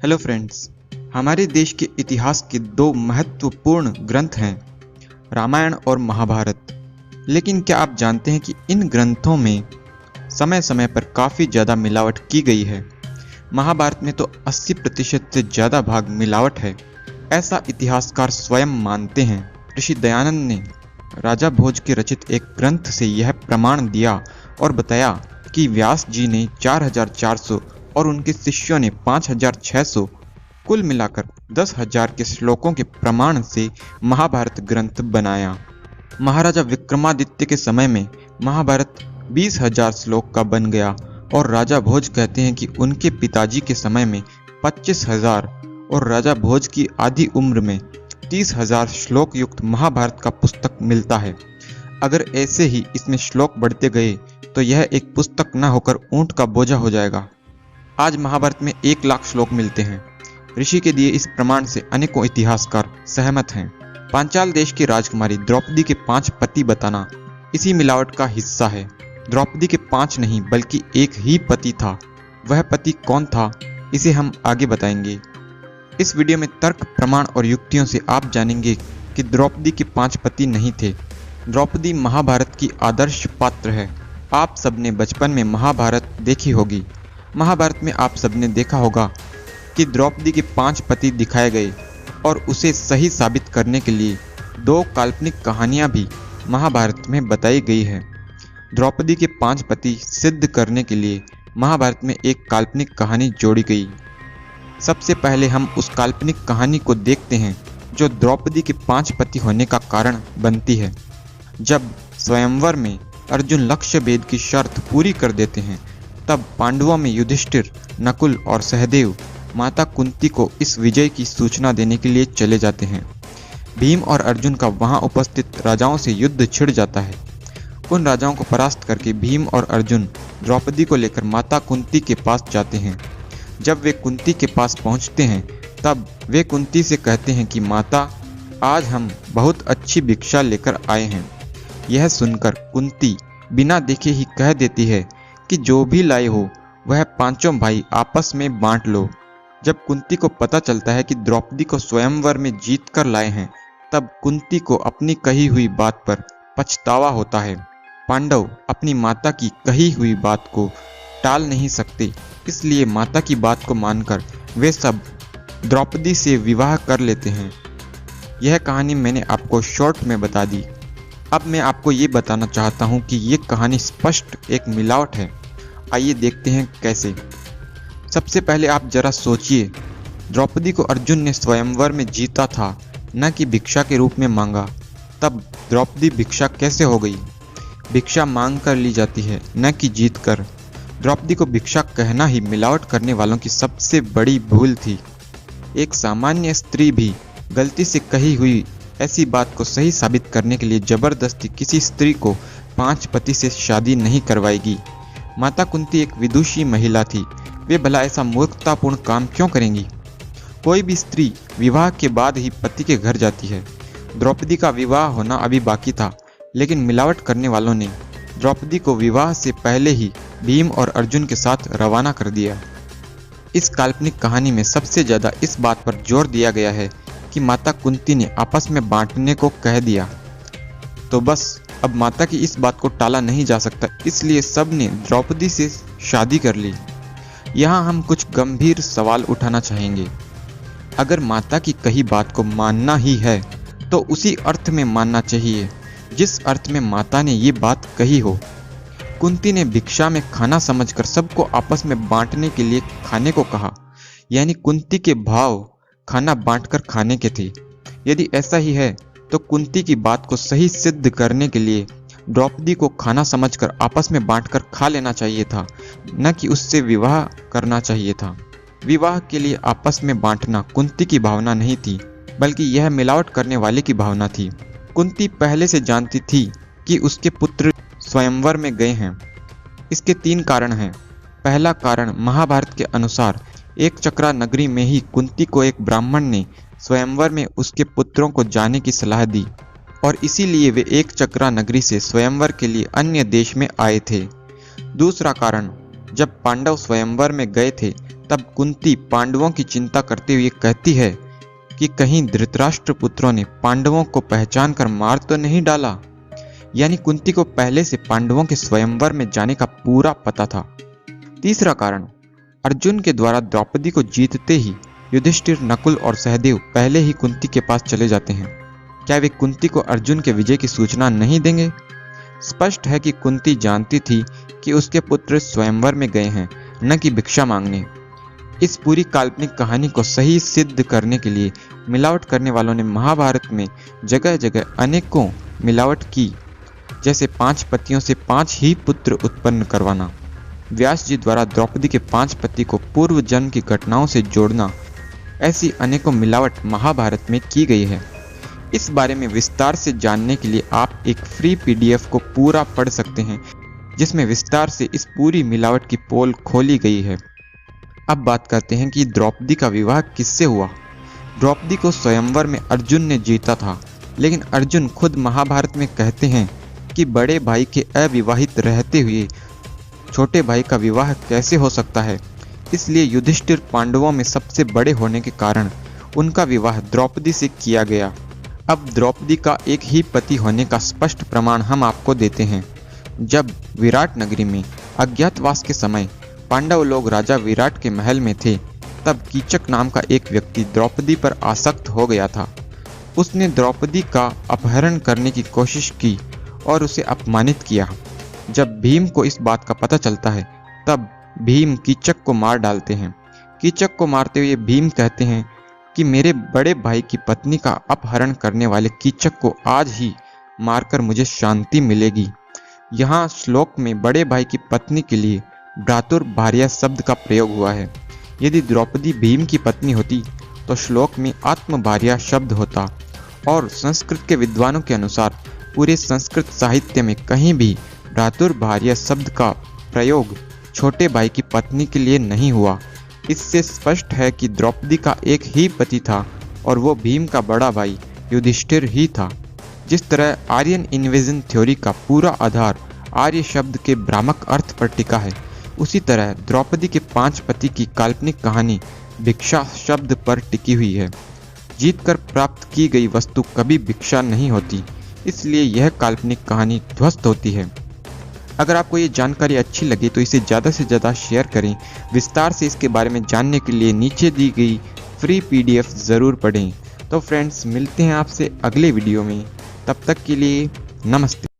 Hello friends. हमारे देश के इतिहास के दो महत्वपूर्ण ग्रंथ हैं, रामायण और महाभारत। लेकिन क्या आप जानते हैं कि इन ग्रंथों में समय समय पर काफ़ी ज़्यादा मिलावट की गई है। महाभारत में तो 80% से ज़्यादा भाग मिलावट है, ऐसा इतिहासकार स्वयं मानते हैं। ऋषि दयानंद ने राजा भोज के रचित एक ग्रंथ से यह प्रमाण दिया और बताया कि व्यास जी ने 4400 और उनके शिष्यों ने 5600, कुल मिलाकर 10,000 के श्लोकों के प्रमाण से महाभारत ग्रंथ बनाया। महाराजा विक्रमादित्य के समय में महाभारत 20,000 श्लोक का बन गया और राजा भोज कहते हैं कि उनके पिताजी के समय में 25,000 और राजा भोज की आधी उम्र में 30,000 श्लोक युक्त महाभारत का पुस्तक मिलता है। अगर ऐसे ही इसमें श्लोक बढ़ते गए तो यह एक पुस्तक न होकर ऊंट का बोझा हो जाएगा। आज महाभारत में 1 लाख श्लोक मिलते हैं। ऋषि के दिए इस प्रमाण से अनेकों इतिहासकार सहमत हैं। पांचाल देश की राजकुमारी द्रौपदी के 5 पति बताना इसी मिलावट का हिस्सा है। द्रौपदी के 5 नहीं बल्कि एक ही पति था। वह पति कौन था, इसे हम आगे बताएंगे। इस वीडियो में तर्क, प्रमाण और युक्तियों से आप जानेंगे कि द्रौपदी के 5 पति नहीं थे। द्रौपदी महाभारत की आदर्श पात्र है। आप सबने बचपन में महाभारत देखी होगी। महाभारत में आप सबने देखा होगा कि द्रौपदी के 5 पति दिखाए गए और उसे सही साबित करने के लिए 2 काल्पनिक कहानियां भी महाभारत में बताई गई है। द्रौपदी के 5 पति सिद्ध करने के लिए महाभारत में एक काल्पनिक कहानी जोड़ी गई। सबसे पहले हम उस काल्पनिक कहानी को देखते हैं जो द्रौपदी के 5 पति होने का कारण बनती है। जब स्वयंवर में अर्जुन लक्ष्य भेद की शर्त पूरी कर देते हैं, तब पांडवों में युधिष्ठिर, नकुल और सहदेव माता कुंती को इस विजय की सूचना देने के लिए चले जाते हैं। भीम और अर्जुन का वहां उपस्थित राजाओं से युद्ध छिड़ जाता है। उन राजाओं को परास्त करके भीम और अर्जुन द्रौपदी को लेकर माता कुंती के पास जाते हैं। जब वे कुंती के पास पहुंचते हैं, तब वे कुंती से कहते हैं कि माता, आज हम बहुत अच्छी भिक्षा लेकर आए हैं। यह सुनकर कुंती बिना देखे ही कह देती है कि जो भी लाए हो वह 5 भाई आपस में बांट लो। जब कुंती को पता चलता है कि द्रौपदी को स्वयंवर में जीत कर लाए हैं, तब कुंती को अपनी कही हुई बात पर पछतावा होता है। पांडव अपनी माता की कही हुई बात को टाल नहीं सकते, इसलिए माता की बात को मानकर वे सब द्रौपदी से विवाह कर लेते हैं। यह कहानी मैंने आपको शॉर्ट में बता दी। अब मैं आपको ये बताना चाहता हूँ कि ये कहानी स्पष्ट एक मिलावट है। आइए देखते हैं कैसे। सबसे पहले आप जरा सोचिए, द्रौपदी को अर्जुन ने स्वयंवर में जीता था, न कि भिक्षा के रूप में मांगा। तब द्रौपदी भिक्षा कैसे हो गई? भिक्षा मांग कर ली जाती है, न कि जीत कर। द्रौपदी को भिक्षा कहना ही मिलावट करने वालों की सबसे बड़ी भूल थी। एक सामान्य स्त्री भी गलती से कही हुई ऐसी बात को सही साबित करने के लिए जबरदस्ती किसी स्त्री को 5 पति से शादी नहीं करवाएगी। माता कुंती एक विदुषी महिला थी। वे भला ऐसा मूर्खतापूर्ण काम क्यों करेंगी? कोई भी स्त्री विवाह के बाद ही पति के घर जाती है। द्रौपदी का विवाह होना अभी बाकी था, लेकिन मिलावट करने वालों ने द्रौपदी को विवाह से पहले ही भीम और अर्जुन के साथ रवाना कर दिया। इस काल्पनिक कहानी में सबसे ज़्यादा इस बात पर जोर दिया गया है कि माता कुंती ने आपस में बांटने को कह दिया। तो बस अब माता की इस बात को टाला नहीं जा सकता, इसलिए सब ने द्रौपदी से शादी कर ली। यहाँ हम कुछ गंभीर सवाल उठाना चाहेंगे। अगर माता की कही बात को मानना ही है तो उसी अर्थ में मानना चाहिए जिस अर्थ में माता ने ये बात कही हो। कुंती ने भिक्षा में खाना समझकर सबको आपस में बांटने के लिए खाने को कहा, यानी कुंती के भाव खाना बांटकर खाने के थे। यदि ऐसा ही है तो कुंती की बात को सही सिद्ध करने के लिए द्रौपदी को खाना समझकर आपस में बांटकर खा लेना चाहिए था, न कि उससे विवाह करना चाहिए था। विवाह के लिए आपस में बांटना कुंती की भावना नहीं थी, बल्कि यह मिलावट करने वाले की भावना थी। कुंती पहले से जानती थी कि उसके पुत्र स्वयंवर में गए हैं। इसके 3 कारण हैं। पहला कारण, महाभारत के अनुसार एक चक्रा नगरी में ही कुंती को एक ब्राह्मण ने स्वयंवर में उसके पुत्रों को जाने की सलाह दी और इसीलिए वे एक चक्रा नगरी से स्वयंवर के लिए अन्य देश में आए थे। दूसरा कारण, जब पांडव स्वयंवर में गए थे तब कुंती पांडवों की चिंता करते हुए कहती है कि कहीं धृतराष्ट्र पुत्रों ने पांडवों को पहचान कर मार तो नहीं डाला। यानी कुंती को पहले से पांडवों के स्वयंवर में जाने का पूरा पता था। तीसरा कारण, अर्जुन के द्वारा द्रौपदी को जीतते ही युधिष्ठिर, नकुल और सहदेव पहले ही कुंती के पास चले जाते हैं। क्या वे कुंती को अर्जुन के विजय की सूचना नहीं देंगे? स्पष्ट है कि कुंती जानती थी कि उसके पुत्र स्वयंवर में गए हैं, न कि भिक्षा मांगने। इस पूरी काल्पनिक कहानी को सही सिद्ध करने के लिए मिलावट करने वालों ने महाभारत में जगह जगह अनेकों मिलावट की, जैसे 5 पतियों से 5 ही पुत्र उत्पन्न करवाना, व्यास जी द्वारा द्रौपदी के 5 पति को पूर्व जन्म की घटनाओं से जोड़ना। ऐसी अनेकों मिलावट महाभारत में की गई है। इस बारे में विस्तार से जानने के लिए आप एक फ्री PDF को पूरा पढ़ सकते हैं, जिसमें विस्तार से इस पूरी मिलावट की पोल खोली गई है। अब बात करते हैं कि द्रौपदी का विवाह किससे हुआ। द्रौपदी को स्वयंवर में अर्जुन ने जीता था, लेकिन अर्जुन खुद महाभारत में कहते हैं कि बड़े भाई के अविवाहित रहते हुए छोटे भाई का विवाह कैसे हो सकता है। इसलिए युधिष्ठिर पांडवों में सबसे बड़े होने के कारण उनका विवाह द्रौपदी से किया गया। अब द्रौपदी का एक ही पति होने का स्पष्ट प्रमाण हम आपको देते हैं। जब विराट नगरी में अज्ञातवास के समय पांडव लोग राजा विराट के महल में थे, तब कीचक नाम का एक व्यक्ति द्रौपदी पर आसक्त हो गया था। उसने द्रौपदी का अपहरण करने की कोशिश की और उसे अपमानित किया। जब भीम को इस बात का पता चलता है, तब भीम कीचक को मार डालते हैं। कीचक को मारते हुए भीम कहते हैं कि मेरे बड़े भाई की पत्नी का अपहरण करने वाले कीचक को आज ही मारकर मुझे शांति मिलेगी। यहाँ श्लोक में बड़े भाई की पत्नी के लिए भ्रातुर्भार्या शब्द का प्रयोग हुआ है। यदि द्रौपदी भीम की पत्नी होती तो श्लोक में आत्मभार्या शब्द होता, और संस्कृत के विद्वानों के अनुसार पूरे संस्कृत साहित्य में कहीं भी भ्रातुर्भार्या शब्द का प्रयोग छोटे भाई की पत्नी के लिए नहीं हुआ। इससे स्पष्ट है कि द्रौपदी का एक ही पति था और वो भीम का बड़ा भाई युधिष्ठिर ही था। जिस तरह आर्यन इन्वेजन थ्योरी का पूरा आधार आर्य शब्द के भ्रामक अर्थ पर टिका है, उसी तरह द्रौपदी के 5 पति की काल्पनिक कहानी भिक्षा शब्द पर टिकी हुई है। जीतकर प्राप्त की गई वस्तु कभी भिक्षा नहीं होती, इसलिए यह काल्पनिक कहानी ध्वस्त होती है। अगर आपको ये जानकारी अच्छी लगी तो इसे ज़्यादा से ज़्यादा शेयर करें। विस्तार से इसके बारे में जानने के लिए नीचे दी गई फ्री PDF ज़रूर पढ़ें। तो फ्रेंड्स, मिलते हैं आपसे अगले वीडियो में। तब तक के लिए नमस्ते।